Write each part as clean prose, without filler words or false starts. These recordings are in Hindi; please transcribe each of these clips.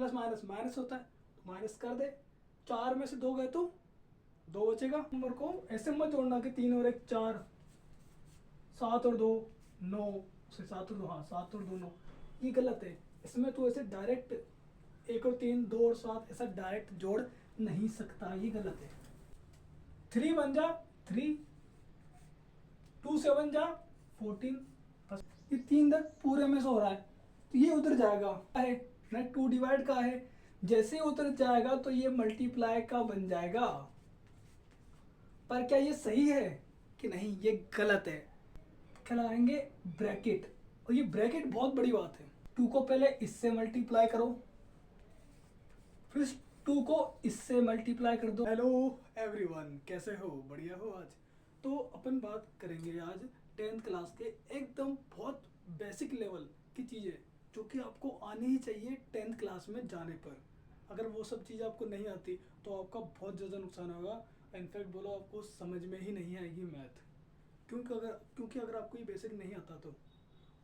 प्लस माइनस माइनस होता है तो माइनस कर दे, 4 में से 2 गए तो 2 बचेगा। नंबर को ऐसे मत जोड़ना कि 3 और 1 4, 7 और 2 9, 7 और 2 हाँ 7 और 2 9, ये गलत है। इसमें तो ऐसे डायरेक्ट 1 और 3 2 और 7 ऐसा डायरेक्ट जोड़ नहीं सकता, ये गलत है। 3 बन जा 3, 2 7 जा 14, बस ये 3 तक पूरे में से हो रहा है तो ये उधर जाएगा है ना, 2 डिवाइड का है, जैसे ही उधर जाएगा तो ये मल्टीप्लाई का बन जाएगा। पर क्या ये सही है कि नहीं, ये गलत है। क्या लगाएंगे, ब्रैकेट, और ये ब्रैकेट बहुत बड़ी बात है। 2 को पहले इससे मल्टीप्लाई करो, फिर 2 को इससे मल्टीप्लाई कर दो। हेलो एवरीवन, कैसे हो, बढ़िया हो। आज तो अपन बात करेंगे आज 10th क्लास के एकदम बहुत बेसिक लेवल की चीज़ें जो कि आपको आनी ही चाहिए 10th क्लास में जाने पर। अगर वो सब चीज़ आपको नहीं आती तो आपका बहुत ज़्यादा नुकसान होगा। इनफैक्ट बोलो आपको समझ में ही नहीं आएगी मैथ, क्योंकि अगर आपको ये बेसिक नहीं आता तो।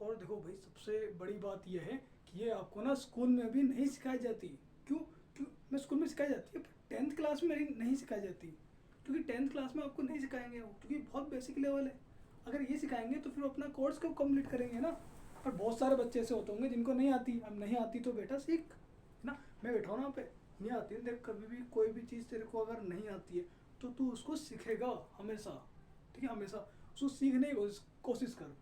और देखो भाई, सबसे बड़ी बात यह है कि ये आपको ना स्कूल में भी नहीं सिखाई जाती। क्यों क्यों मैं स्कूल में सिखाई जाती है पर 10th क्लास में नहीं सिखाई जाती, क्योंकि 10th क्लास में आपको नहीं सिखाएंगे वो, क्योंकि बहुत बेसिक लेवल है। अगर ये सिखाएंगे तो फिर अपना कोर्स कब कंप्लीट करेंगे ना। पर बहुत सारे बच्चे ऐसे होते होंगे जिनको नहीं आती। अब नहीं आती तो बेटा सीख ना, मैं बैठा हूँ ना पे, नहीं आती है देख, कभी भी कोई भी चीज़ तेरे को अगर नहीं आती है तो तू उसको सीखेगा हमेशा, ठीक है, हमेशा उसको सीखने की कोशिश कर।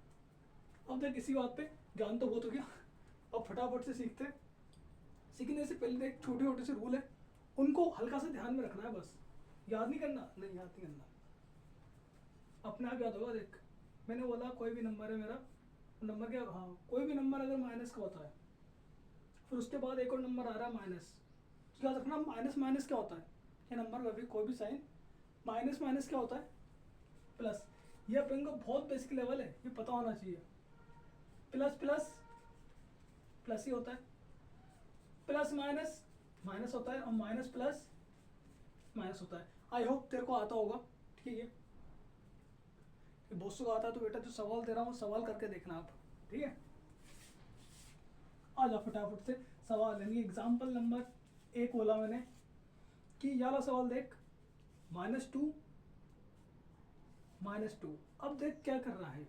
अब देख इसी बात पे ज्ञान तो बहुत हो गया, अब फटाफट से सीखते। सीखने से पहले देख छोटे छोटे से रूल है, उनको हल्का सा ध्यान में रखना है, बस याद नहीं करना, नहीं याद नहीं करना, अपने आप याद होगा। देख मैंने बोला कोई भी नंबर है मेरा, नंबर क्या, हाँ कोई भी नंबर अगर माइनस का होता है फिर उसके बाद एक और नंबर आ रहा है माइनस, तो याद रखना माइनस माइनस क्या होता है, ये नंबर का भी कोई भी साइन माइनस माइनस क्या होता है, प्लस। ये अपन को बहुत बेसिक लेवल है, ये पता होना चाहिए। प्लस प्लस प्लस ही होता है, प्लस माइनस माइनस होता है, और माइनस प्लस माइनस होता है। आई होप तेरे को आता होगा, ठीक है। ये बहुत को आता है तो बेटा जो सवाल दे रहा हूँ सवाल करके देखना आप, ठीक है। आ जाओ फटाफट से सवाल, यानी एग्जाम्पल नंबर 1 बोला मैंने कि ये वाला सवाल देख, -2 -2। अब देख क्या कर रहा है,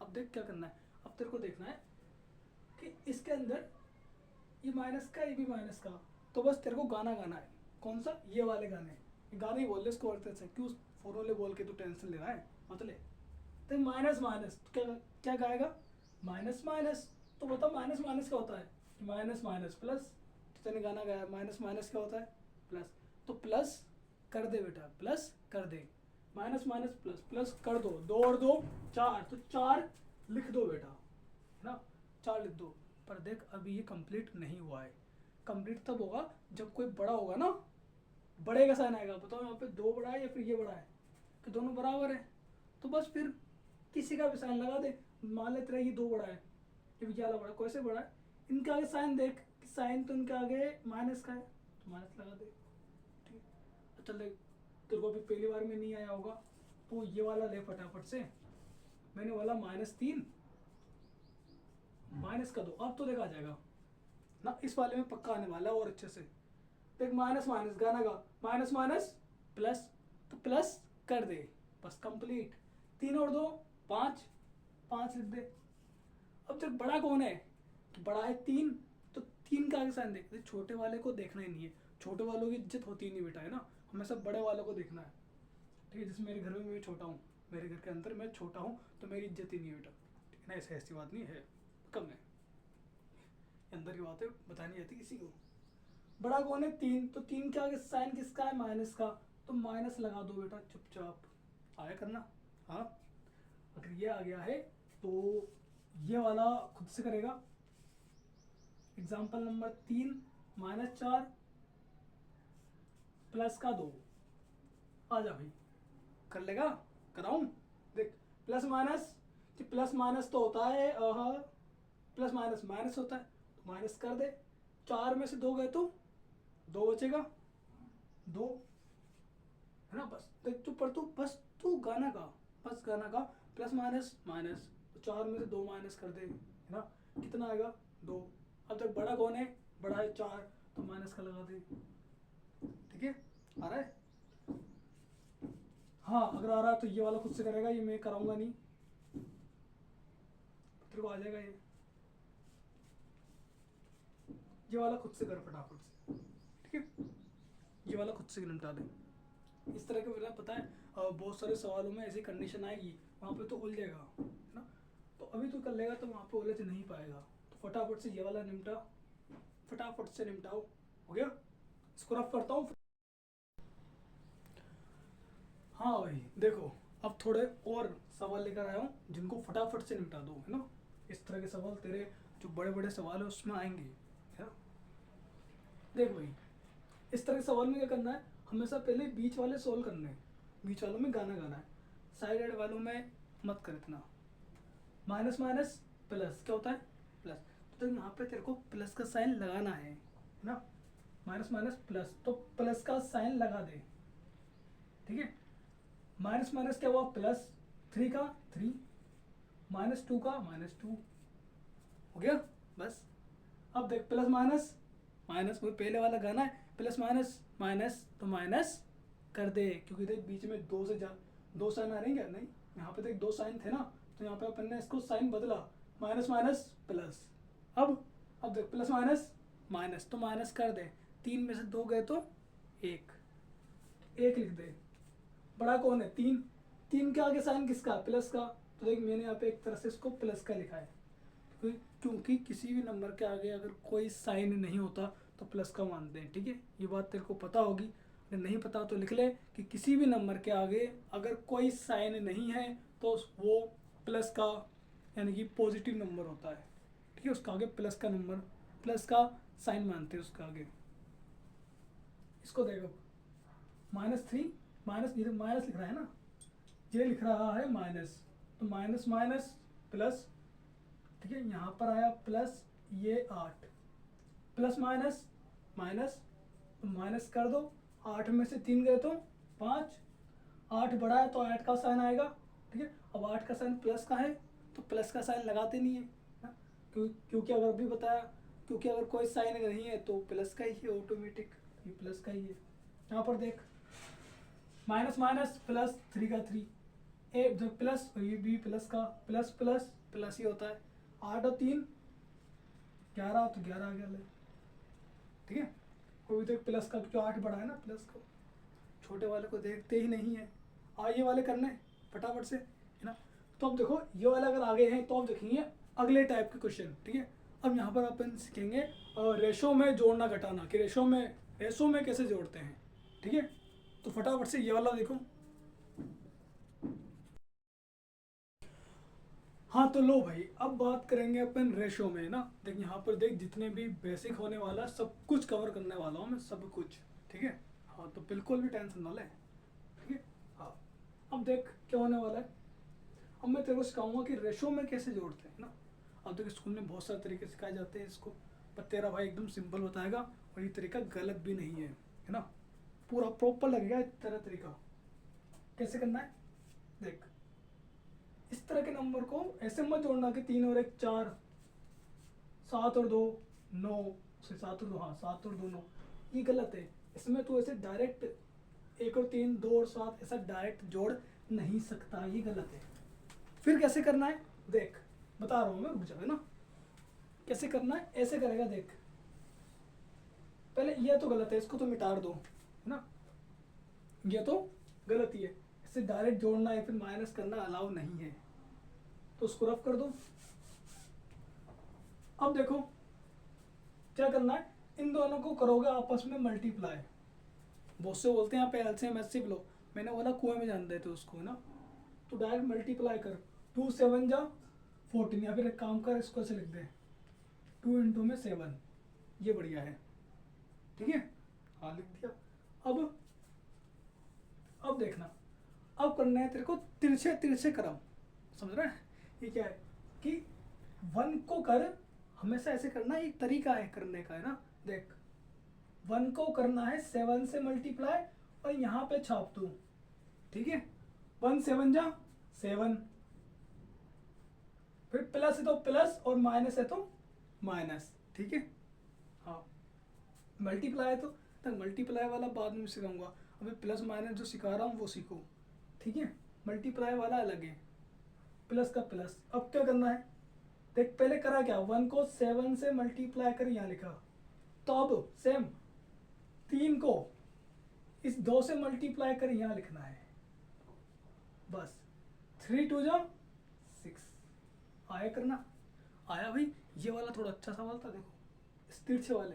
अब देख क्या करना है, अब तेरे को देखना है कि इसके अंदर ये माइनस का, ये भी माइनस का, तो बस तेरे को गाना गाना है। कौन सा, ये वाले गाने, गाने ही बोल ले इसको, और से क्यों फॉर्मूले बोल के तू टेंशन ले रहा है, मतलब तो माइनस माइनस तो क्या क्या गाएगा, माइनस माइनस। तो बता माइनस माइनस क्या होता है, माइनस माइनस प्लस, तो तेने गाना गाया माइनस माइनस क्या होता है, प्लस। तो प्लस कर दे बेटा, प्लस कर दे, माइनस माइनस प्लस, प्लस कर दो, 2 और 2 4, तो 4 लिख दो बेटा, है ना, 4 लिख दो। पर देख अभी ये कंप्लीट नहीं हुआ है, कंप्लीट तब होगा जब कोई बड़ा होगा ना, बड़े का साइन आएगा। बताओ यहाँ पे 2 बड़ा है या फिर ये बड़ा है, कि दोनों बराबर है, तो बस फिर किसी का भी साइन लगा दे। मान ले तेरा ये 2 बड़ा है, ये भी क्या बड़ा, कैसे बड़ा है, इनके आगे साइन देख, साइन तो इनके आगे माइनस का है तो माइनस लगा दे, ठीक है। चल देख तेरे को अभी पहली बार में नहीं आया होगा तो ये वाला ले फटाफट से, मैंने बोला -3 माइनस का 2, अब तो देखा जाएगा ना, इस वाले में पक्का आने वाला है और अच्छे से। देख माइनस माइनस गाना गा, माइनस माइनस प्लस, तो प्लस कर दे, बस कंप्लीट। 3 और 2 5, 5 लिख दे। अब जब बड़ा कौन है, तो बड़ा है 3, तो 3 का आगे साइन देख, छोटे वाले को देखना ही नहीं है, छोटे वालों की इज्जत होती ही नहीं बेटा, है ना, हमेशा बड़े वालों को देखना है, ठीक है। जैसे मेरे घर में मैं छोटा हूँ, मेरे घर के अंदर मैं छोटा हूँ तो मेरी इज्जत ही नहीं है बेटा, ठीक है ना, ऐसी बात नहीं है, कम है, अंदर की बात है, बतानी जाती किसी को। बड़ा कौन है 3, तो 3 के आगे साइन किसका है, माइनस का, तो माइनस लगा दो बेटा चुपचाप, आया करना। हाँ अगर ये आ गया है तो ये वाला खुद से करेगा। एग्जाम्पल नंबर 3 -4 प्लस का 2, आ जा भाई कर लेगा, कराऊं। देख प्लस माइनस, प्लस माइनस तो होता है, प्लस माइनस माइनस होता है तो माइनस कर दे, 4 में से 2 गए तो 2 बचेगा, 2, है ना। बस देख तू पर, तू बस तू गाना गा, बस गाना गा, प्लस माइनस माइनस, तो 4 में से 2 माइनस कर दे, है ना, कितना आएगा 2। अब तक बड़ा कौन है बड़ा है 4 तो माइनस का लगा दे। ठीक है, आ रहा है? हाँ अगर आ रहा है तो ये वाला खुद से करेगा, ये मैं कराऊंगा नहीं, तेरे को आ जाएगा ये वाला खुद से कर फटाफट से। ठीक है, ये वाला खुद से निपटा दे। इस तरह के मेरा पता है बहुत सारे सवालों में ऐसी कंडीशन आएगी, वहाँ पे तो उलझेगा है ना। तो अभी तो कर लेगा तो वहाँ पे उलझ नहीं पाएगा। तो फटाफट से ये वाला निपटा, फटाफट से निपटाओ। हो गया, इसको रफ करता हूँ। हाँ भाई देखो, अब थोड़े और सवाल लेकर आया हूँ जिनको फटाफट से निपटा दो, है ना। इस तरह के सवाल तेरे जो बड़े बड़े सवाल है उसमें आएंगे, है ना। देख भाई, इस तरह के सवाल में क्या करना है, हमेशा पहले बीच वाले सोल्व करने हैं, बीच वालों में गाना गाना है, साइड एड वालों में मत कर इतना। माइनस माइनस प्लस क्या होता है, प्लस। तो यहाँ पे तेरे को प्लस का साइन लगाना है ना। माइनस माइनस प्लस, तो प्लस का साइन लगा दे। ठीक है, माइनस माइनस क्या हुआ, प्लस 3 का 3, -2 का -2, हो गया बस। अब देख प्लस माइनस माइनस, वो पहले वाला गाना है, प्लस माइनस माइनस तो माइनस कर दे, क्योंकि देख बीच में दो साइन आ रहे हैं क्या, नहीं यहाँ पे देख 2 साइन थे ना, तो यहाँ पे अपन ने इसको साइन बदला, माइनस माइनस प्लस। अब देख प्लस माइनस माइनस तो माइनस कर दे, 3 में से 2 गए तो 1 लिख दे। बड़ा कौन है, 3 के आगे साइन किसका, प्लस का। तो देख मैंने यहाँ पे एक तरह से इसको प्लस का लिखा है, क्योंकि किसी भी नंबर के आगे अगर कोई साइन नहीं होता तो प्लस का मानते हैं। ठीक है, ये बात तेरे को पता होगी, अगर नहीं पता तो लिख ले कि किसी भी नंबर के आगे अगर कोई साइन नहीं है तो वो प्लस का यानी कि पॉजिटिव नंबर होता है। ठीक है, उसका आगे प्लस का नंबर, प्लस का साइन मानते हैं उसका आगे। इसको देखो, -3 माइनस, ये माइनस लिख रहा है ना, ये लिख रहा है माइनस, तो माइनस माइनस प्लस। ठीक है, यहाँ पर आया प्लस, ये 8, प्लस माइनस माइनस, तो माइनस कर दो, 8 में से 3 गए तो 5, 8 बड़ा है तो 8 का साइन आएगा। ठीक है, अब 8 का साइन प्लस का है तो प्लस का साइन लगाते नहीं है ना, क्योंकि अगर अभी बताया, क्योंकि अगर कोई साइन नहीं है तो प्लस का ही है ऑटोमेटिक, ये प्लस का ही है। यहाँ पर देख माइनस माइनस प्लस, 3 का 3, ए जब प्लस, ये भी प्लस का प्लस प्लस प्लस ही होता है। 8 और 3 11, तो 11 आ गया ले। ठीक है, कोई देख प्लस का, क्योंकि 8 बड़ा है ना, प्लस को छोटे वाले को देखते ही नहीं है। ये वाले करने फटाफट से, है ना। तो अब देखो ये वाले अगर आगे हैं तो अब देखेंगे अगले टाइप के क्वेश्चन। ठीक है, अब यहाँ पर अपन सीखेंगे रेशो में जोड़ना घटाना, कि रेशो में कैसे जोड़ते हैं। ठीक है, तो फटाफट से ये वाला देखो। हाँ तो लो भाई, अब बात करेंगे अपन रेशो में ना। देख यहाँ पर देख, जितने भी बेसिक होने वाला सब कुछ कवर करने वाला हूँ मैं, सब कुछ। ठीक है, हाँ तो बिल्कुल भी टेंशन ना ले। ठीक है, हाँ अब देख क्या होने वाला है। अब मैं तेरे को सिखाऊंगा कि रेशो में कैसे जोड़ते हैं ना। अब देख स्कूल में बहुत सारे तरीके सिखाए जाते हैं इसको, पर तेरा भाई एकदम सिंपल बताएगा, और ये तरीका गलत भी नहीं है, है ना। पूरा प्रॉपर लगेगा तेरा तरीका। कैसे करना है देख, इस तरह के नंबर को ऐसे मत जोड़ना कि 3 और 1 4, 7 और 2 9, 7 और 2, हाँ 7 और 2 9, ये गलत है। इसमें तो ऐसे डायरेक्ट 1 और 3 2 और 7 ऐसा डायरेक्ट जोड़ नहीं सकता, ये गलत है। फिर कैसे करना है देख, बता रहा हूँ मैं, रुक जाओ, है ना। कैसे करना है, ऐसे करेगा देख, पहले ये तो गलत है, इसको तो मिटा दो, है ना। ये तो गलत ही है, इससे डायरेक्ट जोड़ना है फिर माइनस करना अलाउ नहीं है, तो उसको रफ कर दो। अब देखो क्या करना है, इन दोनों को करोगे आपस में मल्टीप्लाई। बहुत से बोलते हैं यहाँ पे एलसीएम एचसीएफ लो, मैंने बोला कुएं में जान देते उसको, है ना। तो डायरेक्ट मल्टीप्लाई कर, 2 7 जा 14, या फिर एक काम कर इसको ऐसे लिख दे, 2 इंटू में 7, ये बढ़िया है। ठीक है, हाँ लिख दिया। अब देखना, अब करना है तेरे को तिरछे तिरछे क्रम, समझ रहा है। ये क्या है कि 1 को कर, हमेशा ऐसे करना, एक तरीका है करने का, है ना। देख 1 को करना है 7 से मल्टीप्लाई, और यहाँ पे छाप दो। ठीक है, 1 7 जा 7, फिर प्लस है तो प्लस और माइनस है तो माइनस। ठीक है, हाँ मल्टीप्लाई तो तक मल्टीप्लाई वाला बाद में सिखाऊंगा, अभी प्लस माइनस जो सिखा रहा हूँ वो सीखो, ठीक है। मल्टीप्लाई वाला अलग है, प्लस का प्लस। अब क्या करना है, देख पहले करा क्या, 1 को 7 से मल्टीप्लाई कर यहाँ लिखा, तो अब सेम 3 को इस 2 से मल्टीप्लाई कर यहाँ लिखना है, बस 3 2 जा 6। आया करना, आया भाई। ये वाला थोड़ा अच्छा सवाल था, देखो इस तिरछे वाले,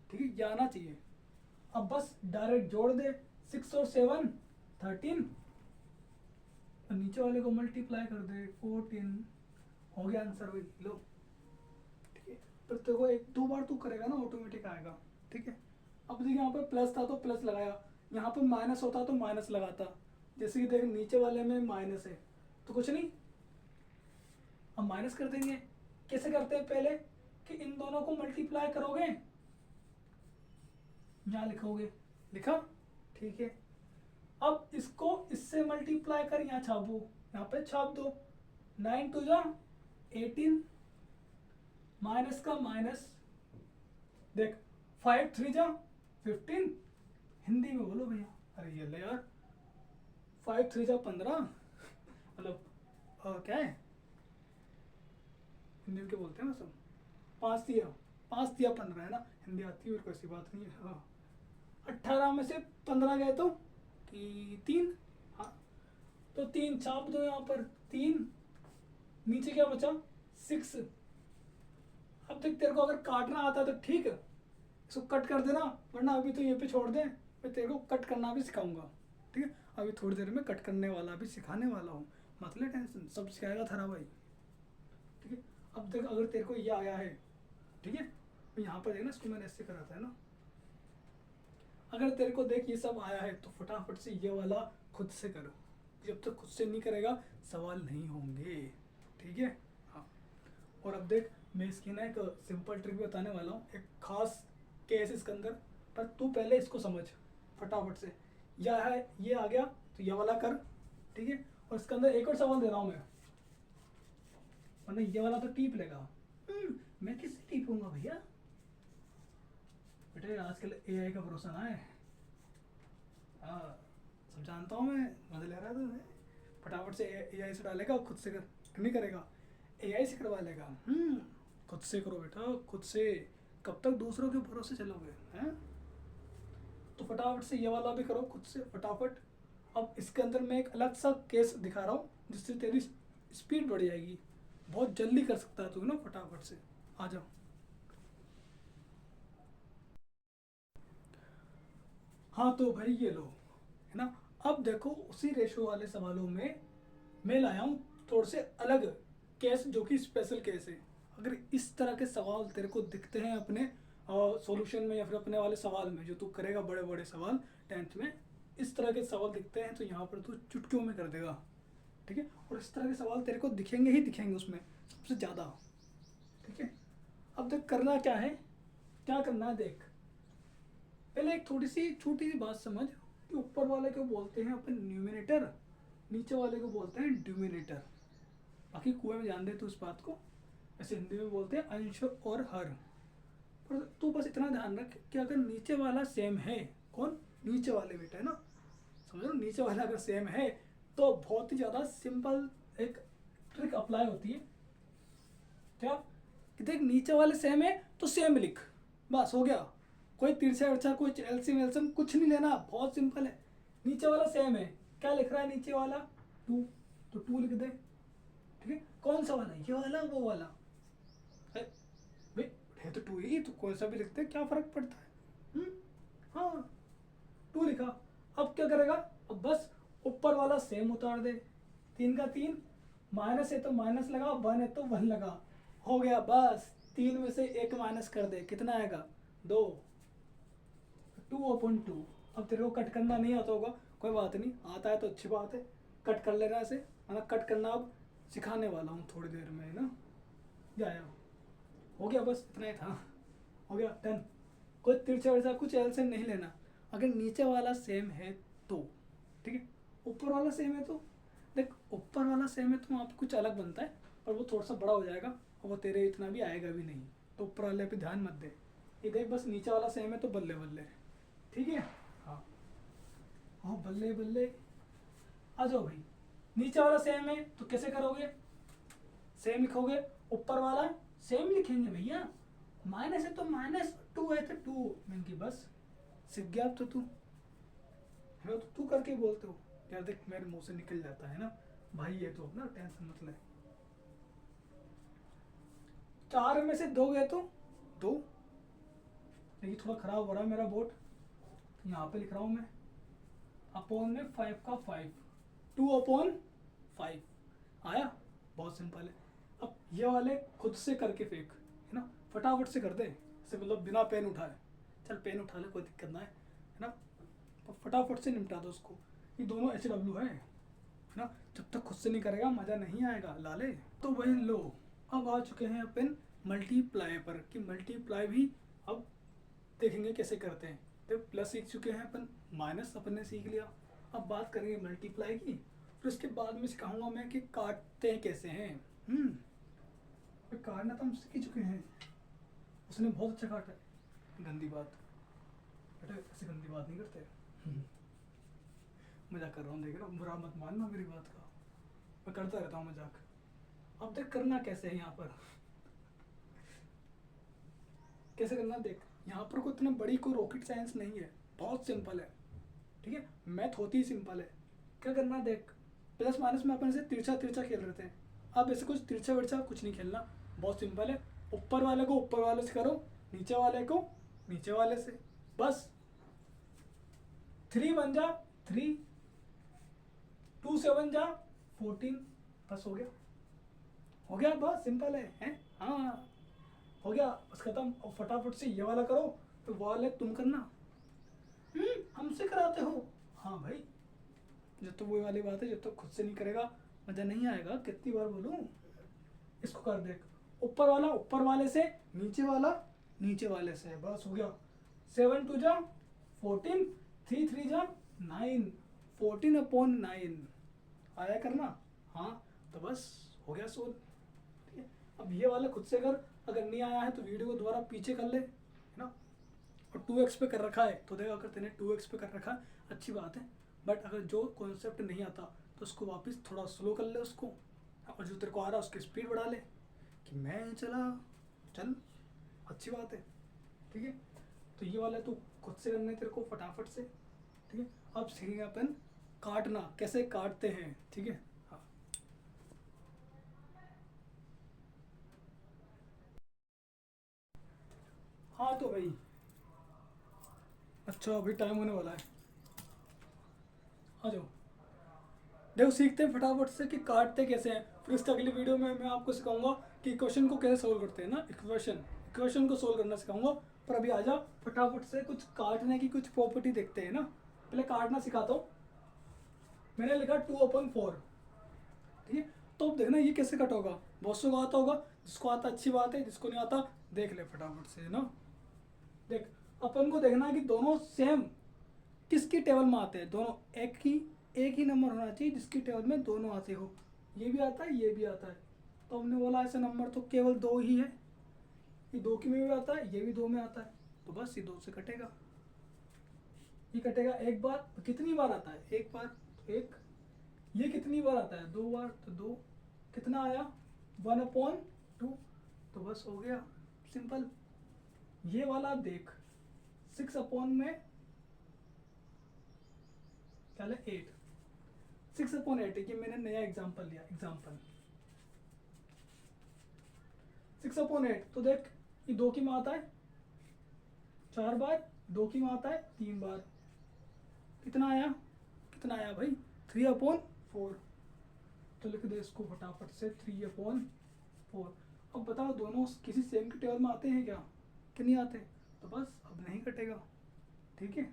ठीक है, ये आना चाहिए। अब बस डायरेक्ट जोड़ दे, 6 और 7 13, और नीचे वाले को मल्टीप्लाई कर दे 14, हो गया आंसर भाई, लो, ठीक है। पर तेरे को 1 2 बार तू करेगा ना ऑटोमेटिक आएगा, ठीक है। अब देखिए यहाँ पे प्लस था तो प्लस लगाया, यहाँ पे माइनस होता तो माइनस लगाता, जैसे कि देख नीचे वाले में माइनस है तो कुछ नहीं, अब माइनस कर देंगे। कैसे करते हैं पहले, कि इन दोनों को मल्टीप्लाई करोगे, यहाँ लिखोगे, लिखा, ठीक है। अब इसको इससे मल्टीप्लाई कर यहाँ छापो, यहाँ पे छाप दो, 9 2 जा 18, माइनस का माइनस, देख 5 3 जा 15, हिंदी में बोलो भैया, अरे ये ले यार, 5 3 जा 15, मतलब क्या है हिंदी में क्या बोलते हैं ना सब, 5 दिया 15 है ना, हिंदी आती है मेरे को, ऐसी बात नहीं है। हाँ 18 में से 15 गए तो कि 3, हाँ तो 3 छाप दो यहाँ पर, 3, नीचे क्या बचा 6। अब देख तेरे को अगर काटना आता है तो ठीक है, इसको कट कर देना, वरना अभी तो ये पे छोड़ दे, मैं तेरे को कट करना भी सिखाऊंगा, ठीक है। अभी थोड़ी देर में कट करने वाला भी सिखाने वाला हूँ, मतलब टेंशन, सब सिखाएगा थारा भाई, ठीक है। अब देख अगर तेरे को ये आया है, ठीक है, तो यहाँ पर देखना, इसको मैंने ऐसे करा था ना, अगर तेरे को देख ये सब आया है तो फटाफट से ये वाला खुद से करो, जब तक खुद से नहीं करेगा सवाल नहीं होंगे, ठीक है। हाँ, और अब देख मैं इसकी ना एक सिंपल ट्रिक बताने वाला हूँ, एक खास केस इसके अंदर, पर तू पहले इसको समझ फटाफट से। यह है, ये आ गया तो ये वाला कर, ठीक है। और इसके अंदर एक और सवाल दे रहा हूँ मैं, वरना ये वाला तो टीप लेगा। मैं किससे टीपूंगा भैया, बेटे आजकल एआई का भरोसा ना है। हाँ सब जानता हूँ मैं, मजा ले रहा था मैं। फटाफट से एआई से डालेगा, खुद से कर नहीं करेगा, एआई से करवा लेगा। खुद से करो बेटा, खुद से, कब तक दूसरों के भरोसे चलोगे हैं। तो फटाफट से ये वाला भी करो खुद से फटाफट। अब इसके अंदर मैं एक अलग सा केस दिखा रहा हूँ जिससे तेरी स्पीड बढ़ जाएगी, बहुत जल्दी कर सकता है तू ना, फटाफट से आ जाओ। हाँ तो भाई ये लो, है ना। अब देखो उसी रेशो वाले सवालों में मैं लाया हूँ थोड़े से अलग केस, जो कि स्पेशल केस है। अगर इस तरह के सवाल तेरे को दिखते हैं अपने सॉल्यूशन में या फिर अपने वाले सवाल में जो तू करेगा, बड़े बड़े सवाल 10th में, इस तरह के सवाल दिखते हैं तो यहाँ पर तू चुटकियों में कर देगा, ठीक है। और इस तरह के सवाल तेरे को दिखेंगे ही दिखेंगे उसमें सबसे ज़्यादा, ठीक है। अब देख करना क्या है, क्या करना है देख, पहले एक थोड़ी सी छोटी सी बात समझ कि ऊपर वाले को बोलते हैं अपन न्यूमिनेटर, नीचे वाले को बोलते हैं डिनोमिनेटर। बाकी कुएं में जान दे तो इस बात को, ऐसे हिंदी में बोलते हैं अंश और हर। पर तू बस इतना ध्यान रख कि अगर नीचे वाला सेम है, कौन, नीचे वाले बेटा है ना, समझ लो, नीचे वाला अगर सेम है तो बहुत ही ज़्यादा सिंपल एक ट्रिक अप्लाई होती है। क्या, कि देख नीचे वाले सेम है तो सेम लिख, बस हो गया। कोई तिरछा उर्छा, कोई एलसीएम वेलसीएम कुछ नहीं लेना, बहुत सिंपल है। नीचे वाला सेम है, क्या लिख रहा है नीचे वाला 2, तो 2 लिख दे, ठीक है। कौन सा वाला, ये वाला वो वाला, भाई है तो 2 ही, तो कौन सा भी लिखते हैं, क्या फर्क पड़ता है। हाँ 2 लिखा। अब क्या करेगा, अब बस ऊपर वाला सेम उतार दे, 3 का 3, माइनस है तो माइनस लगा, 1 है तो 1 लगा, हो गया बस। 3 में से 1 माइनस कर दे, कितना आएगा 2, 2/2। अब तेरे को कट करना नहीं आता होगा, कोई बात नहीं, आता है तो अच्छी बात है, कट कर लेना ऐसे, मतलब कट करना अब सिखाने वाला हूँ थोड़ी देर में, है ना। जाया हो गया, बस इतना ही था, हो गया 10। कोई तिरछा वैसा कुछ एलसीएम नहीं लेना, अगर नीचे वाला सेम है तो, ठीक है। ऊपर वाला सेम है तो देख, ऊपर वाला सेम है तो वहाँ पे कुछ अलग बनता है, पर वो थोड़ा सा बड़ा हो जाएगा और वो तेरे इतना भी आएगा भी नहीं, तो ऊपर वाले पे ध्यान मत दे, ये देख बस नीचे वाला सेम है तो बल्ले बल्ले, ठीक है। हाँ हाँ बल्ले बल्ले, आ जाओ भाई। नीचे वाला सेम है तो कैसे करोगे, सेम लिखोगे, ऊपर वाला सेम लिखेंगे भैया, माइनस है तो -2 है तो 2, मैंने की बस सीख गया अब तो तू, मैं तो तू करके बोलते हो यार, देख मेरे मुंह से निकल जाता है ना भाई, ये तो अपना टेंशन मत ले। 4 में से 2 गए तो 2, देखिए थोड़ा खराब हो रहा है मेरा बोर्ड, यहाँ पे लिख रहा हूँ मैं, अपॉन में 5 का 5, 2/5 आया, बहुत सिंपल है। अब ये वाले खुद से करके फेंक, है ना, फटाफट से कर दे, इसे मतलब बिना पेन उठाए, चल पेन उठा ले कोई दिक्कत ना है ना, तो फटाफट से निपटा दो उसको। ये दोनों HW है ना, जब तक खुद से नहीं करेगा मज़ा नहीं आएगा लाले। तो वही लो, अब आ चुके हैं अपन मल्टीप्लाई पर, कि मल्टीप्लाई भी अब देखेंगे कैसे करते हैं। तो प्लस सीख चुके हैं अपन, माइनस अपन ने सीख लिया, अब बात करेंगे मल्टीप्लाई की, फिर उसके बाद में सिखाऊंगा मैं कि काटते हैं कैसे हैं। काटना तो हम सीख चुके हैं, उसने बहुत अच्छा काटा है। गंदी बात बेटा, ऐसे गंदी बात नहीं करते। मजाक कर रहा हूँ, देख रहा हूँ, बुरा मत मानना मेरी बात का, मैं करता रहता हूँ मजाक। अब देख करना कैसे है यहाँ पर, कैसे करना देख, यहाँ पर कोई इतना बड़ी कोई रॉकेट साइंस नहीं है, बहुत सिंपल है, ठीक है, मैथ होती ही सिंपल है। क्या करना देख, प्लस माइनस में अपन से तिरछा तिरछा खेल रहे थे, अब ऐसे कुछ तिरछा विरछा कुछ नहीं खेलना, बहुत सिंपल है। ऊपर वाले को ऊपर वाले से करो, नीचे वाले को नीचे वाले से, बस 3 बन जा 3, 2 7 जा 14, बस हो गया, हो गया, बहुत सिंपल है? हाँ हो गया, बस खत्म। और फटाफट से ये वाला करो, तो वो वाले तुम करना। हमसे कराते हो, हाँ भाई, जब तो वो वाली बात है, जब तो खुद से नहीं करेगा मजा नहीं आएगा, कितनी बार बोलूं। इसको कर देख, ऊपर वाला ऊपर वाले से, नीचे वाला नीचे वाले से, बस हो गया। 7 2 जा 14, 3 3 जा 9, 14/9 आया करना, हाँ तो बस हो गया सोल्व, ठीक है। अब ये वाला खुद से कर, अगर नहीं आया है तो वीडियो को दोबारा पीछे कर ले, है ना, और 2x पे कर रखा है तो देख, अगर तेने 2x पे कर रखा है अच्छी बात है, बट अगर जो कॉन्सेप्ट नहीं आता तो उसको वापस थोड़ा स्लो कर ले उसको, और जो तेरे को आ रहा है उसकी स्पीड बढ़ा ले, कि मैं चला चल, अच्छी बात है, ठीक है। तो ये वाला तो खुद से करना है तेरे को फटाफट से, ठीक है। अब सीखेंगे अपन काटना, कैसे काटते हैं, ठीक है। हाँ हाँ तो भाई, अच्छा अभी टाइम होने वाला है, आ जाओ, देखो सीखते हैं फटाफट से कि काटते कैसे हैं, फिर इसके अगली वीडियो में मैं आपको सिखाऊंगा कि इक्वेशन को कैसे सोल्व करते हैं ना, इक्वेशन को सोल्व करना सिखाऊंगा। पर अभी आजा फटाफट से कुछ काटने की कुछ प्रॉपर्टी देखते हैं ना, पहले काटना सिखाता हूँ। मैंने लिखा 2/4, ठीक है। तो अब देखना ये कैसे कट होगा, बहुत सौ को आता होगा, जिसको आता अच्छी बात है, जिसको नहीं आता देख ले फटाफट से, है ना। देख, अपन को देखना है कि दोनों सेम किसकी टेबल में आते हैं, दोनों एक ही नंबर होना चाहिए जिसकी टेबल में दोनों आते हो, ये भी आता है ये भी आता है। तो हमने बोला ऐसे नंबर तो केवल 2 ही है, ये 2 की में भी आता है, ये भी 2 में आता है, तो बस ये 2 से कटेगा, ये कटेगा एक बार। तो कितनी बार आता है, एक बार तो एक, ये कितनी बार आता है 2 बार, तो 2, कितना आया 1/2, तो बस हो गया सिंपल। ये वाला देख 6 में क्या है 8, 6/8, ये मैंने नया एग्जांपल लिया, एग्जांपल 6/8, तो देख ये 2 की में आता है 4 बार, 2 की में आता है 3 बार, कितना आया भाई 3/4, तो लिख दे इसको फटाफट से 3/4। अब बताओ दोनों किसी सेम की टेबल में आते हैं क्या, कि नहीं आते, तो बस अब नहीं कटेगा, ठीक है।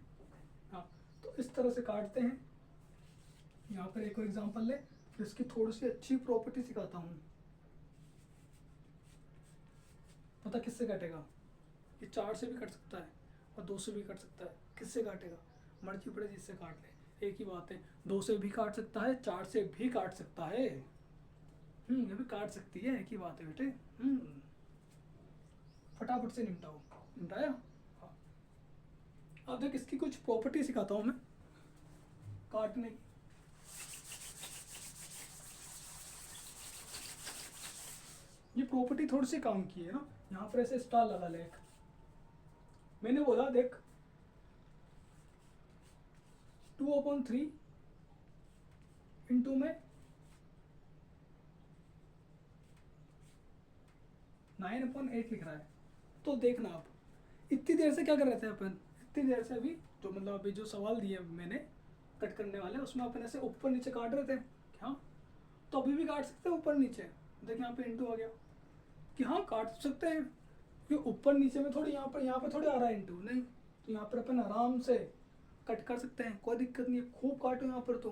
हाँ तो इस तरह से काटते हैं। यहाँ पर एक और एग्जांपल ले, फिर इसकी थोड़ी सी अच्छी प्रॉपर्टी सिखाता हूँ। पता किससे काटेगा, ये 4 से भी कट सकता है और 2 से भी कट सकता है, किससे काटेगा मर्जी पड़े जिससे काट ले, एक ही बात है। 2 से भी काट सकता है, 4 से भी काट सकता है, ये भी काट सकती है, एक ही बात है बेटे। फटाफट से निपटाओ, निपटाया। अब देख इसकी कुछ प्रॉपर्टी सिखाता हूँ मैं काटने की। ये प्रॉपर्टी थोड़ी सी काम की है ना, यहाँ पर ऐसे स्टार लगा ले एक। मैंने बोला देख 2/3 इंटू में 9/8 लिख रहा है। तो देखना आप इतनी देर से क्या कर रहे थे अपन, इतनी देर से अभी जो मतलब अभी जो सवाल दिए मैंने कट करने वाले उसमें अपन ऐसे ऊपर नीचे काट रहे थे क्या, तो अभी भी काट सकते हैं ऊपर नीचे। देख यहाँ पे इंटू आ गया कि हाँ काट सकते हैं, कि ऊपर नीचे में थोड़ी यहाँ पे थोड़ी आ रहा है इंटू, नहीं तो यहाँ पर अपन आराम से कट कर सकते हैं, कोई दिक्कत नहीं है। खूब काटो यहाँ पर तो,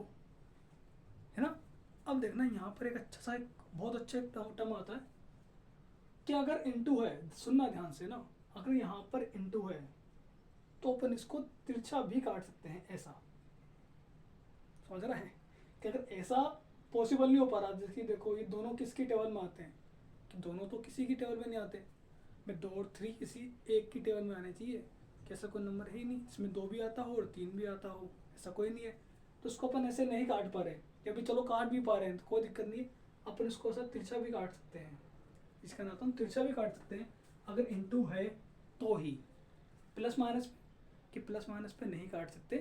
है ना। अब देखना यहाँ पर एक अच्छा सा एक बहुत अच्छा एक टर्म आता है कि अगर इंटू है, सुनना ध्यान से ना, अगर यहाँ पर इंटू है तो अपन इसको तिरछा भी काट सकते हैं ऐसा, समझ रहा है कि अगर ऐसा पॉसिबल नहीं हो पा रहा, जैसे देखो ये दोनों किसकी टेबल में आते हैं, कि दोनों तो किसी की टेबल में नहीं आते, मैं 2 और 3 किसी एक की टेबल में आने चाहिए, कैसा कोई नंबर है ही नहीं इसमें 2 भी आता हो और 3 भी आता हो, ऐसा कोई नहीं है। तो उसको अपन ऐसे नहीं काट पा रहे, या भी चलो काट भी पा रहे हैं तो कोई दिक्कत नहीं है, अपन इसको ऐसा तिरछा भी काट सकते हैं, इसका नाम हम तिरछा भी काट सकते हैं अगर इंटू है तो ही। प्लस माइनस कि प्लस माइनस पे नहीं काट सकते,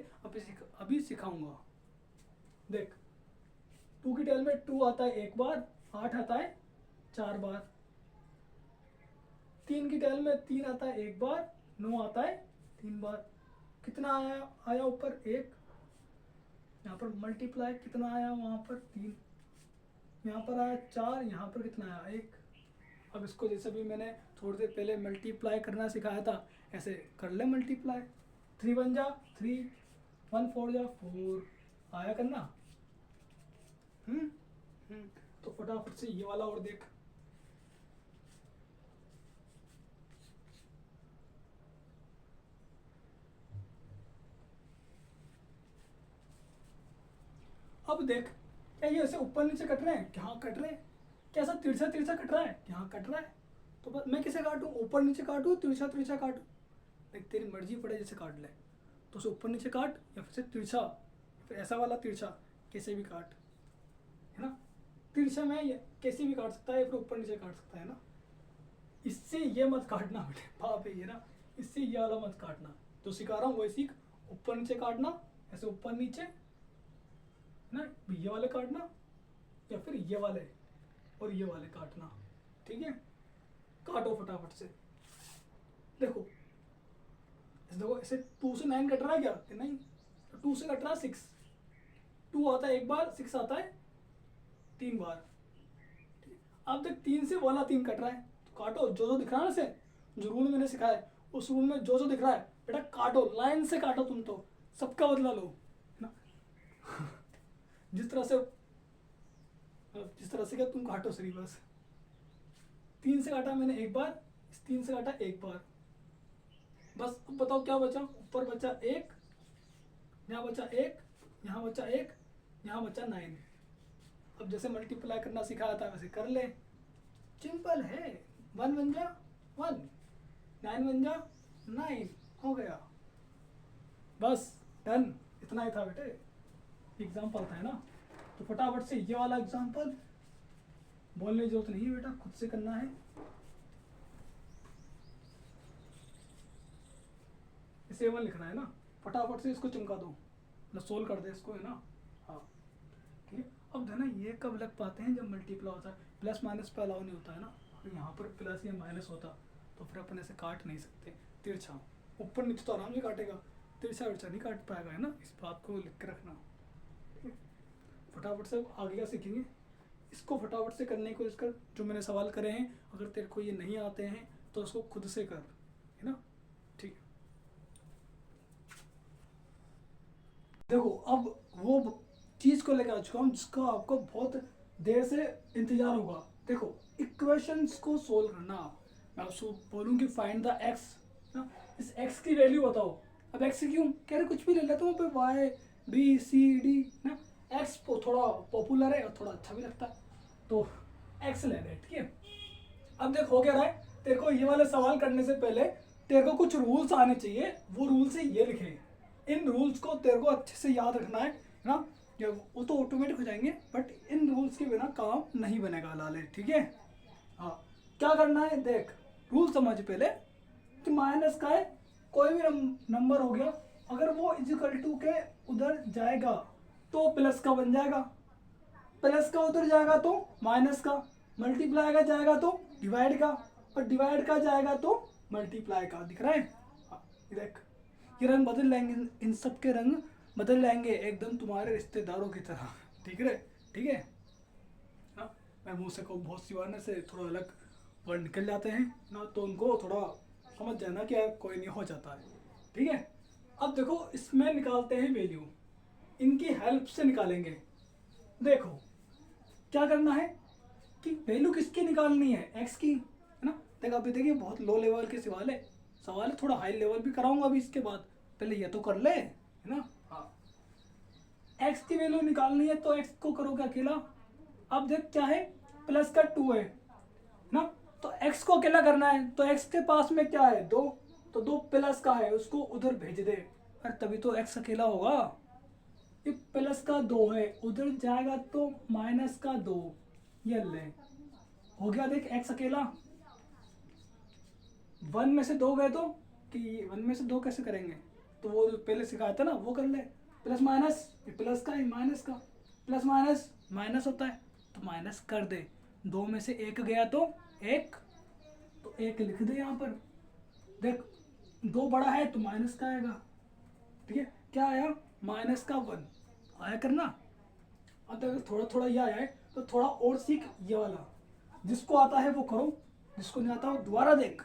अभी सिखाऊंगा। देख 2 की टेबल में 2 आता है एक बार, 8 आता है 4 बार। 3 की टेबल में 3 आता है एक बार, 9 आता है 3 बार। कितना आया ऊपर 1, यहाँ पर मल्टीप्लाई कितना आया वहाँ पर 3, यहाँ पर आया 4, यहाँ पर कितना आया 1। अब इसको जैसे भी मैंने थोड़ी देर पहले मल्टीप्लाई करना सिखाया था ऐसे कर ले मल्टीप्लाई। 3 1 जा 3, 1 4 जा 4 आया करना। तो फटाफट से ये वाला और देख। अब देख क्या ये ऐसे ऊपर नीचे कट रहे हैं, क्या कट रहे हैं, कैसा तिरछा तिरछा कट रहा है, क्या कट रहा है। तो बस मैं किसे काटूं, ऊपर नीचे काटूं तिरछा तिरछा काटूं, देख तेरी मर्जी पड़े जैसे काट ले, तो उसे ऊपर नीचे काट या फिर से तिरछा, फिर ऐसा वाला तिरछा कैसे भी काट, है ना। तिरछा में कैसे भी काट सकता है, फिर ऊपर नीचे काट सकता है ना। इससे ये मत काटना बेटे, बाप है ये ना, इससे ये वाला मत काटना, जो सिखा रहा हूँ वही सीख। ऊपर नीचे काटना, ऐसे ऊपर नीचे ना, ये वाले काटना या फिर ये वाले और ये वाले काटना, ठीक है। काटो फटाफट से। देखो ऐसे 2 से 9 कट रहा है क्या, नहीं, 2 से कट रहा है 6, 2 आता है एक बार, 6 आता है 3 बार। अब देख 3 से वाला 3 कट रहा है, तो काटो जो दिख रहा है ना, से जो रूल मैंने सिखाया है उस रूल में जो दिख रहा है बेटा काटो, लाइन से काटो, तुम तो सबका बदला लो ना। जिस तरह से क्या तुम काटो सही, बस 3 से काटा मैंने एक बार, इस 3 से काटा एक बार, बस। अब बताओ क्या बचा, ऊपर बचा 1, यहाँ बचा 1, यहाँ बचा 1, यहाँ बचा 9। अब जैसे मल्टीप्लाई करना सिखाया था वैसे कर ले, सिंपल है। 1 1 जा 1, 9 1 जा 9, हो गया, बस डन। इतना ही था बेटे, एग्जाम्पल था, है ना। तो फटाफट से ये वाला एग्जाम्पल, बोलने की जरूरत नहीं है बेटा, खुद से करना है। इसे 1 लिखना है ना, फटाफट से इसको चमका दो, मतलब सोल्व कर दे इसको, है ना। हाँ ठीक है। अब है ना ये कब लग पाते हैं, जब मल्टीप्लाई होता है, प्लस माइनस पे अलाउ नहीं होता है ना। अगर यहाँ पर प्लस या माइनस होता तो फिर अपन ऐसे काट नहीं सकते। तिरछा ऊपर नीचे तो आराम से काटेगा, तिरछा विरछा नहीं काट पाएगा, है ना। इस बात को लिख के रखना, ठीक है। फटाफट से आगे का सीखेंगे, इसको फटाफट से करने की कोशिश कर। जो मैंने सवाल करे हैं अगर तेरे को ये नहीं आते हैं तो उसको खुद से कर, है ना, ठीक है। देखो अब वो चीज़ को लेकर आ चुका हूँ जिसका आपको बहुत देर से इंतजार होगा। देखो इक्वेशंस को सोल्व करना, मैं आपको बोलूँ कि फाइंड द एक्स ना, इस एक्स की वैल्यू बताओ। अब एक्स क्यों कह रहे, कुछ भी ले लेता हूँ पे, वाई बी सी डी ना। एक्स थोड़ा पॉपुलर है और थोड़ा अच्छा भी लगता है, तो एक्स ले रहे, ठीक है। अब देख हो क्या रहा है, तेरे को ये वाले सवाल करने से पहले तेरे को कुछ रूल्स आने चाहिए, वो रूल्स है ये लिखे। इन रूल्स को तेरे को अच्छे से याद रखना है ना। या वो तो ऑटोमेटिक हो जाएंगे, बट इन रूल्स के बिना काम नहीं बनेगा लाले, ठीक है। हाँ, क्या करना है देख, रूल समझ पहले कि माइनस का है, कोई भी नंबर हो गया, अगर वो इजिकल टू के उधर जाएगा तो प्लस का बन जाएगा, प्लस का उधर जाएगा तो माइनस का, मल्टीप्लाई का जाएगा तो डिवाइड का, और डिवाइड का जाएगा तो मल्टीप्लाई का। दिख रहा है? हाँ, देख ये रंग बदल लेंगे, इन सब के रंग बदल जाएंगे एकदम तुम्हारे रिश्तेदारों की तरह, ठीक है? ठीक है। हाँ, मैं मुँह से कहूँ बहुत सी बार से थोड़ा अलग वर्ड निकल जाते हैं ना, तो उनको थोड़ा समझ जाना कि कोई नहीं हो जाता है, ठीक है। अब देखो इसमें निकालते हैं वैल्यू, इनकी हेल्प से निकालेंगे। देखो क्या करना है कि वैल्यू किसकी निकालनी है, एक्स की, है ना। देख अभी देखिए बहुत लो लेवल के सवाल है, थोड़ा हाई लेवल भी कराऊंगा अभी इसके बाद, पहले ये तो कर ले, है ना। हाँ, एक्स की वैल्यू निकालनी है तो एक्स को करोगे अकेला। अब देख क्या है, प्लस का 2 है ना, तो एक्स को अकेला करना है, तो एक्स के पास में क्या है 2, तो 2 प्लस का है, उसको उधर भेज दे, अरे तभी तो एक्स अकेला होगा। ये प्लस का 2 है, उधर जाएगा तो माइनस का 2, ये ले हो गया। देख एक्स अकेला, 1 में से 2 गए तो, कि 1 में से 2 कैसे करेंगे, तो वो पहले सिखाया था ना वो कर ले। प्लस माइनस, प्लस का माइनस का, प्लस माइनस माइनस होता है, तो माइनस कर दे। 2 में से 1 गया तो 1, तो 1 लिख दे यहाँ पर। देख 2 बड़ा है तो माइनस का आएगा, ठीक है। क्या आया, माइनस का 1 आया करना। अब अगर थोड़ा थोड़ा ये आया है तो थोड़ा और सीख ये वाला, जिसको आता है वो करो, जिसको नहीं आता वो दोबारा देख,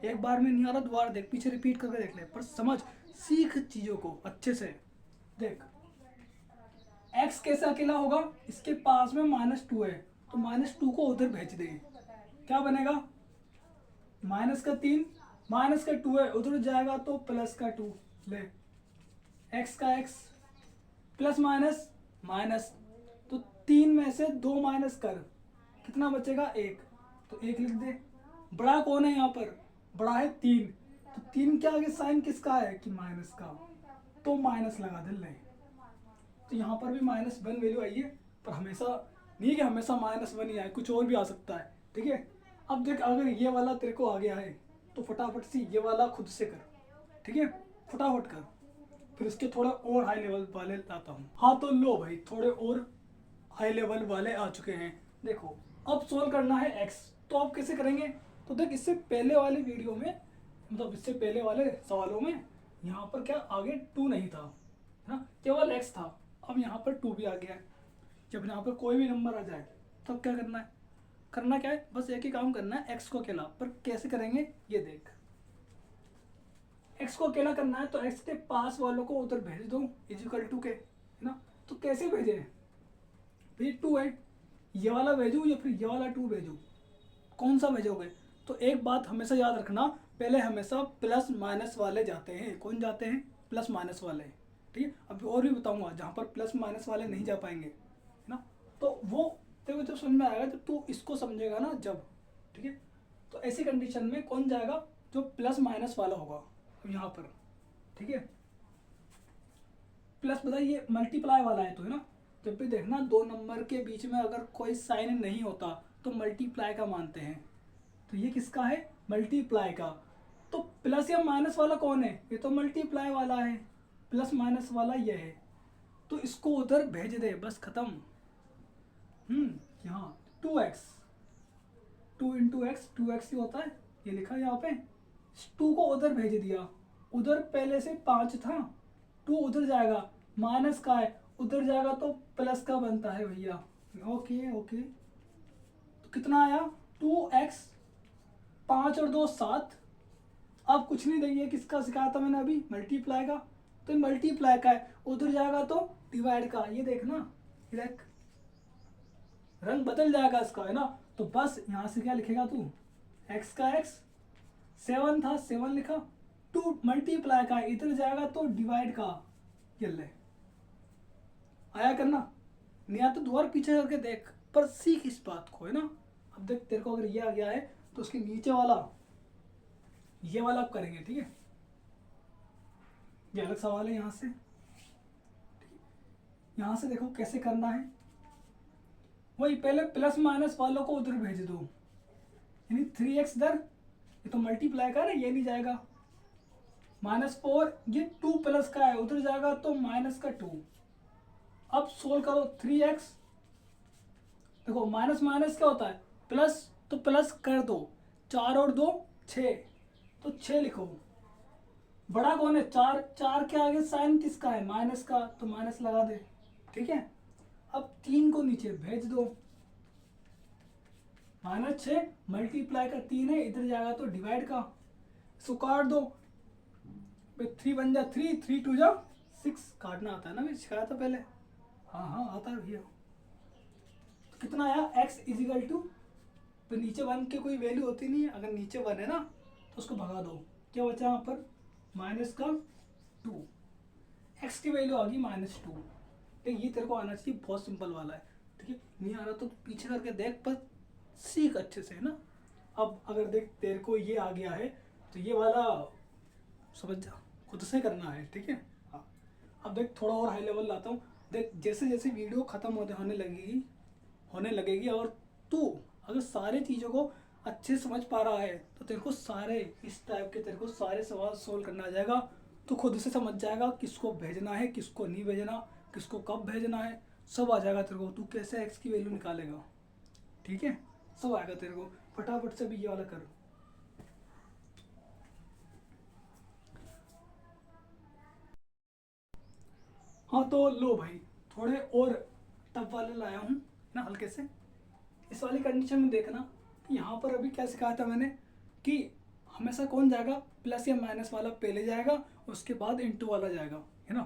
एक बार में नहीं आ रहा दोबारा देख, पीछे रिपीट करके देख ले, पर समझ सीख चीज़ों को अच्छे से। देख x कैसे अकेला होगा, इसके पास में -2 है, तो -2 को उधर भेज दे, क्या बनेगा, माइनस का 3, माइनस का 2 है, उधर जाएगा तो प्लस का 2 ले, x का x प्लस माइनस माइनस, तो 3 में से 2 माइनस कर, कितना बचेगा 1, तो 1 लिख दे। बड़ा कौन है यहाँ पर, बड़ा है 3, तो 3 के आगे साइन किसका है कि माइनस का, तो माइनस लगा दे ले। तो यहाँ पर भी -1 वैल्यू आई है, पर हमेशा नहीं कि हमेशा -1 ही आए, कुछ और भी आ सकता है, ठीक है। अब देख अगर ये वाला तेरे को आ गया है तो फटाफट से ये वाला खुद से कर, ठीक है, फटाफट कर, फिर इसके थोड़ा और हाई लेवल वाले लाता हूँ। हाँ तो लो भाई, थोड़े और हाई लेवल वाले आ चुके हैं। देखो अब सोल्व करना है एक्स, तो आप कैसे करेंगे, तो देख इससे पहले वाले वीडियो में, मतलब इससे पहले वाले सवालों में यहाँ पर क्या आगे 2 नहीं था, है ना, केवल एक्स था। अब यहाँ पर 2 भी आ गया है। जब यहाँ पर कोई भी नंबर आ जाए तब क्या करना है, करना क्या है, बस एक ही काम करना है, एक्स को अकेला। पर कैसे करेंगे ये देख, एक्स को अकेला करना है तो एक्स के पास वालों को उधर भेज दो इजिकल टू के, है ना। तो कैसे भेजे, भाई 2 है, ये वाला भेजूँ या फिर ये वाला 2 भेजूँ, कौन सा भेजोगे। तो एक बात हमेशा याद रखना, पहले हमेशा प्लस माइनस वाले जाते हैं। कौन जाते हैं, प्लस माइनस वाले, ठीक है। अभी और भी बताऊंगा जहाँ पर प्लस माइनस वाले नहीं जा पाएंगे, है ना। तो वो तेरे को जब समझ में आएगा जब तू इसको समझेगा ना, जब, ठीक है। तो ऐसी कंडीशन में कौन जाएगा, जो प्लस माइनस वाला होगा यहाँ पर, ठीक है। प्लस बताइए मल्टीप्लाई वाला है तो, है ना। जब भी देखना 2 नंबर के बीच में अगर कोई साइन नहीं होता तो मल्टीप्लाई का मानते हैं, तो ये किसका है, मल्टीप्लाई का। तो प्लस या माइनस वाला कौन है, ये तो मल्टीप्लाई वाला है, प्लस माइनस वाला ये है, तो इसको उधर भेज दे, बस खत्म। यहाँ 2x, 2 इंटू एक्स, 2x ही होता है, ये लिखा है यहाँ पे। 2 को उधर भेज दिया, उधर पहले से 5 था, 2 उधर जाएगा, माइनस का है, उधर जाएगा तो प्लस का बनता है भैया। ओके ओके, तो कितना आया 2x, 5 और 2 7। अब कुछ नहीं देखिए किसका सिखाया था मैंने अभी, मल्टीप्लाई का, तो मल्टीप्लाई का है, उधर जाएगा तो डिवाइड का। ये देखना, देख रंग बदल जाएगा इसका, है ना। तो बस यहाँ से क्या लिखेगा तू, x का x, 7 था 7 लिखा, 2 मल्टीप्लाई का, इधर जाएगा तो डिवाइड का, ये ले आया करना। नहीं आया तो दोबारा पीछे करके देख, पर सीख इस बात को, है ना। अब देख तेरे को अगर ये आ गया है तो उसके नीचे वाला ये वाला आप करेंगे, ठीक है। ये अलग सवाल है। यहाँ से देखो कैसे करना है। वही पहले प्लस माइनस वालों को उधर भेज दो, यानी 3x इधर, ये तो मल्टीप्लाई का है, ये नहीं जाएगा। -4, ये 2 प्लस का है, उधर जाएगा तो -2। अब सोल्व करो 3x, देखो माइनस माइनस क्या होता है, प्लस, तो प्लस कर दो, 4 और 2 6, तो 6 लिखो। बड़ा कौन है, 4, 4 के आगे साइन किसका है, माइनस का, तो माइनस लगा दे, ठीक है। अब 3 को नीचे भेज दो, -6 मल्टीप्लाई का 3 है, इधर जाएगा तो डिवाइड का, इसको काट दो, 3 बन जा 3, 3 2 जा 6, काटना आता है ना, मैं सिखाया था पहले। हाँ आता है भैया। तो कितना आया, x इजिकल टू, तो नीचे 1 की कोई वैल्यू होती नहीं है, अगर नीचे 1 है ना तो उसको भगा दो, क्या बचा यहाँ पर, -2, x की वैल्यू आ गई -2। ठीक, ये तेरे को आना चाहिए, बहुत सिंपल वाला है, ठीक है। नहीं आ रहा तो पीछे करके देख, पर सीख अच्छे से, है ना। अब अगर देख तेरे को ये आ गया है तो ये वाला समझ जा, खुद से करना है, ठीक है। हाँ, अब देख थोड़ा और हाई लेवल लाता हूँ। देख जैसे जैसे वीडियो ख़त्म होने लगेगी और तू अगर सारी चीज़ों को अच्छे से समझ पा रहा है तो तेरे को सारे इस टाइप के तेरे को सारे सवाल सोल्व करना आ जाएगा। तो खुद से समझ जाएगा किसको भेजना है, किसको नहीं भेजना, किसको कब भेजना है, सब आ जाएगा तेरे को। तू कैसे एक्स की वैल्यू निकालेगा, ठीक है, सब आएगा तेरे को। फटाफट से भी ये वाला कर। हाँ तो लो भाई, थोड़े और टफ वाले लाया हूँ ना, हल्के से। इस वाली कंडीशन में देखना कि यहाँ पर अभी क्या सिखाया था मैंने कि हमेशा कौन जाएगा, प्लस या माइनस वाला पहले जाएगा, उसके बाद इंटू वाला जाएगा, है ना।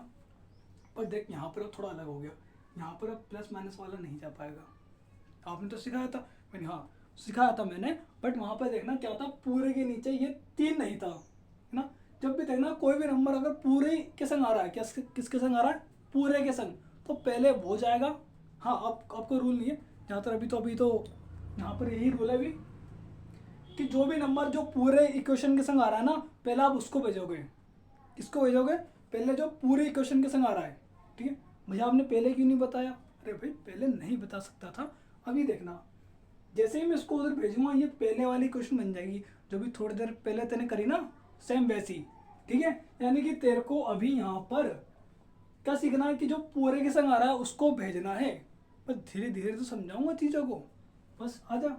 पर देख यहाँ पर अब थोड़ा अलग हो गया, यहाँ पर अब प्लस माइनस वाला नहीं जा पाएगा। आपने तो सिखाया था मैंने, हाँ सिखाया था मैंने, बट वहाँ पर देखना क्या था, पूरे के नीचे ये 3 नहीं था, है ना। जब भी देखना कोई भी नंबर अगर पूरे के संग आ रहा है, क्या किसके संग आ रहा है, पूरे के संग, तो पहले वो जाएगा। हाँ अब आपको रूल नहीं है जहाँ तक, अभी तो यहाँ पर यही रूल है अभी कि जो भी नंबर जो पूरे इक्वेशन के संग आ रहा है ना, पहले आप उसको भेजोगे। किसको भेजोगे, पहले जो पूरे इक्वेशन के संग आ रहा है, ठीक है। भैया आपने पहले क्यों नहीं बताया, अरे भाई पहले नहीं बता सकता था। अभी देखना जैसे ही मैं इसको उधर भेजूंगा, ये पहले वाली क्वेश्चन बन जाएगी जो भी थोड़ी देर पहले तेने करी ना, सेम वैसी, ठीक है। यानी कि तेरे को अभी यहाँ पर क्या सीखना है कि जो पूरे के संग आ रहा है उसको भेजना है। बस धीरे धीरे तो समझाऊंगा चीज़ों को, बस आ जा।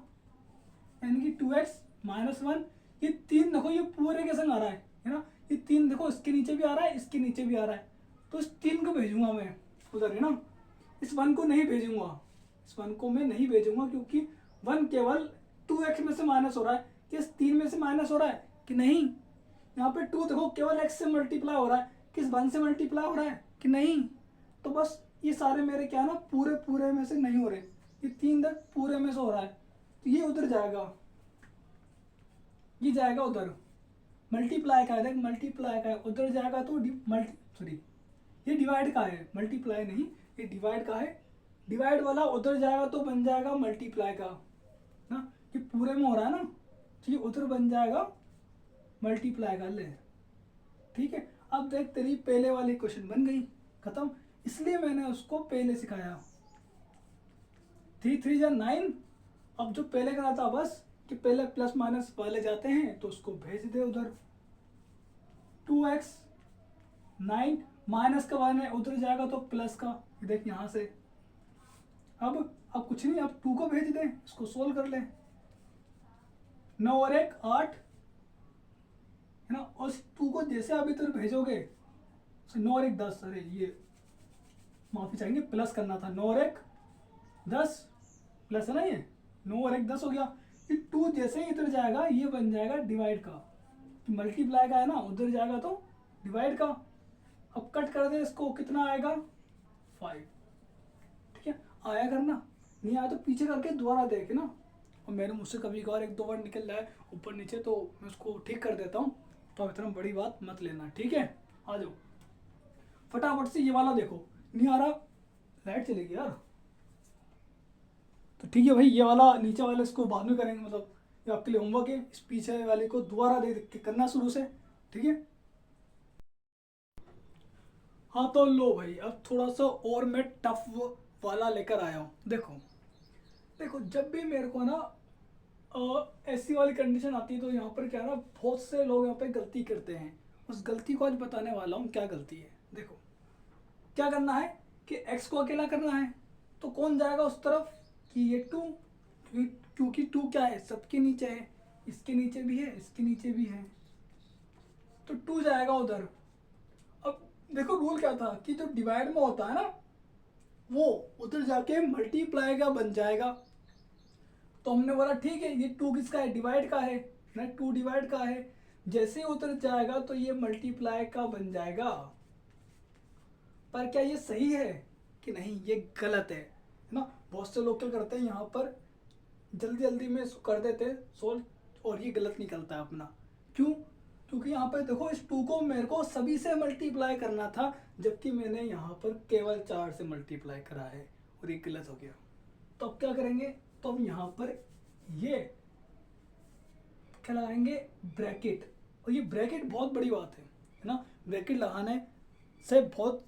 यानी कि 2x -1, ये 3 देखो ये पूरे के संग आ रहा है ना। ये 3 देखो इसके नीचे भी आ रहा है, इसके नीचे भी आ रहा है, तो इस 3 को भेजूंगा मैं उधर, है ना। इस 1 को नहीं भेजूंगा, इस 1 को मैं नहीं भेजूंगा, क्योंकि 1 केवल 2x में से माइनस हो रहा है, कि इस 3 में से माइनस हो रहा है कि नहीं। यहाँ पे 2 देखो केवल x से मल्टीप्लाई हो रहा है, किस 1 से मल्टीप्लाई हो रहा है कि नहीं। तो बस ये सारे मेरे क्या ना, पूरे में से नहीं हो रहे, ये 3 तक पूरे में से हो रहा है, तो ये उधर जाएगा, ये जाएगा उधर। मल्टीप्लाई का है, देख मल्टीप्लाई का है, उधर जाएगा तो सॉरी ये डिवाइड का है, मल्टीप्लाई नहीं, ये डिवाइड का है। डिवाइड वाला उधर जाएगा तो बन जाएगा मल्टीप्लाई का ना, ये पूरे में हो रहा है ना, तो ये उधर बन जाएगा मल्टीप्लाई का, ले ठीक है। अब देख तेरी पहले वाली क्वेश्चन बन गई, खत्म। इसलिए मैंने उसको पहले सिखाया। 3 3 जा 9। अब जो पहले करा था बस कि पहले प्लस माइनस वाले जाते हैं तो उसको भेज दे उधर। 2x 9 माइनस का 1 है, उधर जाएगा तो प्लस का, देख यहाँ से। अब कुछ नहीं, अब 2 को भेज दे, इसको सोल्व कर ले। 9 और 1 8, है ना। और 2 को जैसे आप इधर भेजोगे, 9 और 1 10, अरे ये माफी चाहेंगे, प्लस करना था। 9 और 1 10 प्लस है ना, ये 9 और 1 10 हो गया। ये 2 जैसे ही इधर जाएगा ये बन जाएगा डिवाइड का, मल्टीप्लाई का है ना, उधर जाएगा तो डिवाइड का। अब कट कर दे इसको, कितना आएगा 5, ठीक है। आया करना, नहीं आया तो पीछे करके दोबारा देखे ना। और मेरे मुझसे कभी कभार 1 2 बार निकल रहा है ऊपर नीचे, तो मैं उसको ठीक कर देता हूँ, तो अब इतना बड़ी बात मत लेना, ठीक है। आ जाओ फटाफट से, ये वाला देखो नहीं आ रहा, लाइट चलेगी यार। तो ठीक है भाई, ये वाला नीचे वाले इसको बाद में करेंगे, मतलब ये आपके लिए होमवर्क है, इस पीछे वाले को दोबारा देख के करना शुरू से, ठीक है। हाँ तो लो भाई, अब थोड़ा सा और मैं टफ वाला लेकर आया हूँ। देखो देखो, जब भी मेरे को ना ऐसी वाली कंडीशन आती है तो यहाँ पर क्या है ना, बहुत से लोग यहाँ पे गलती करते हैं। उस गलती को आज बताने वाला हूँ क्या गलती है। देखो क्या करना है कि x को अकेला करना है, तो कौन जाएगा उस तरफ कि ये 2, क्योंकि 2 क्या है, सबके नीचे है, इसके नीचे भी है, इसके नीचे भी है, तो 2 जाएगा उधर। अब देखो रूल क्या था कि जो डिवाइड में होता है ना, वो उधर जाके मल्टीप्लाई का बन जाएगा। तो हमने बोला ठीक है, ये 2 किसका है, डिवाइड का है ना, 2 डिवाइड का है, जैसे ही उधर जाएगा तो ये मल्टीप्लाई का बन जाएगा। पर क्या ये सही है कि नहीं, ये गलत है ना। बहुत से लोग क्या करते हैं यहाँ पर जल्दी जल्दी में इसको कर देते सोल्व, और ये गलत निकलता है अपना। क्यों? क्योंकि यहाँ पर देखो इस 2 को मेरे को सभी से मल्टीप्लाई करना था, जबकि मैंने यहाँ पर केवल 4 से मल्टीप्लाई करा है, और ये गलत हो गया। तो अब क्या करेंगे, तो हम यहाँ पर ये क्या लगाएंगे, ब्रैकेट। और ये ब्रैकेट बहुत बड़ी बात है ना, ब्रैकेट लगाने से बहुत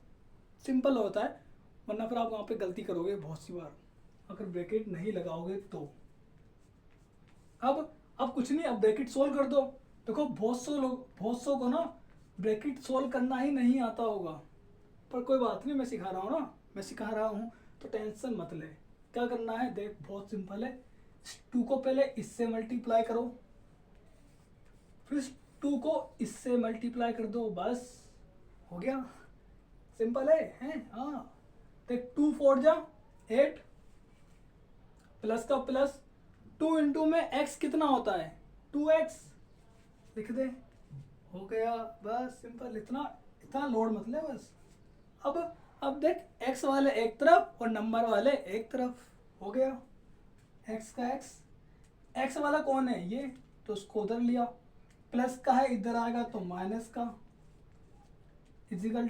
सिंपल होता है, वरना फिर आप वहाँ पे गलती करोगे बहुत सी बार अगर ब्रैकेट नहीं लगाओगे तो। अब कुछ नहीं, अब ब्रैकेट सोल्व कर दो। देखो बहुत सौ को ना ब्रैकेट सोल्व करना ही नहीं आता होगा, पर कोई बात नहीं, मैं सिखा रहा हूँ ना, मैं सिखा रहा हूँ, तो टेंशन मत ले। क्या करना है देख, बहुत सिंपल है। 2 को पहले इससे मल्टीप्लाई करो, फिर 2 को इससे मल्टीप्लाई कर दो, बस हो गया। सिंपल है हैं? हाँ देख, 2 4 जा 8, प्लस का प्लस, 2 इंटू में x कितना होता है, 2x लिख दे, हो गया। बस सिंपल, इतना इतना लोड मत ले बस। अब देख, x वाले एक तरफ और नंबर वाले एक तरफ, हो गया। x का x वाला कौन है, ये, तो उसको उधर लिया, प्लस का है इधर आएगा तो माइनस का, इजिकल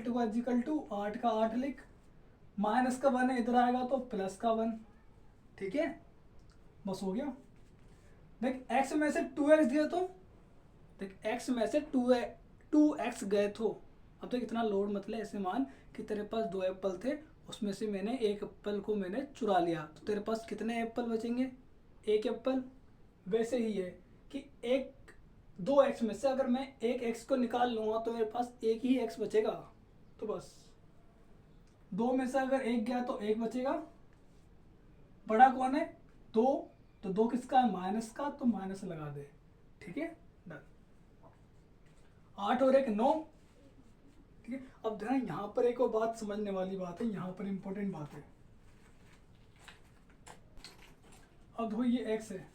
टू 8 का 8 लिख, माइनस का 1 है इधर आएगा तो प्लस का 1, ठीक है, बस हो गया। देख x में से 2x गए तो, देख x में से 2x गए तो, अब तक इतना लोड मत ले। ऐसे मान कि तेरे पास 2 एप्पल थे, उसमें से मैंने एक एप्पल को मैंने चुरा लिया, तो तेरे पास कितने एप्पल बचेंगे, 1 एप्पल। वैसे ही है कि 2x में से अगर मैं एक x को निकाल लूँगा तो मेरे पास एक ही x बचेगा, तो बस 2 में से अगर 1 गया तो 1 बचेगा। बड़ा कौन है, 2, तो 2 किसका है, माइनस का, तो माइनस लगा दे, ठीक है, डन। 8 और 1 9, ठीक है। अब ध्यान, यहाँ पर एक और बात समझने वाली बात है, यहाँ पर इंपॉर्टेंट बात है। अब देखो ये x है,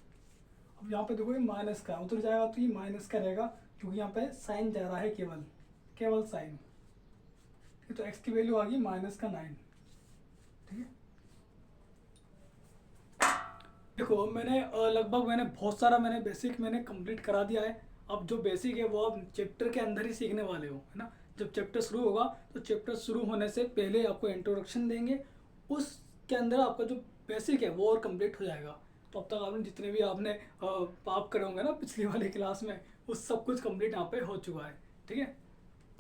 अब यहाँ पे देखो ये माइनस का, उधर जाएगा तो ये माइनस का रहेगा, क्योंकि यहाँ पे साइन जा रहा है, केवल साइन, तो x की वैल्यू आ गई माइनस का 9, ठीक है। देखो अब मैंने लगभग बहुत सारा बेसिक कंप्लीट करा दिया है। अब जो बेसिक है वो आप चैप्टर के अंदर ही सीखने वाले हो, है ना। जब चैप्टर शुरू होगा तो चैप्टर शुरू होने से पहले आपको इंट्रोडक्शन देंगे, उसके अंदर आपका जो बेसिक है वो और कंप्लीट हो जाएगा। तो अब तक आपने जितने भी आपने पाप करे होंगे ना पिछली वाली क्लास में, वो सब कुछ कंप्लीट यहाँ पे हो चुका है, ठीक है।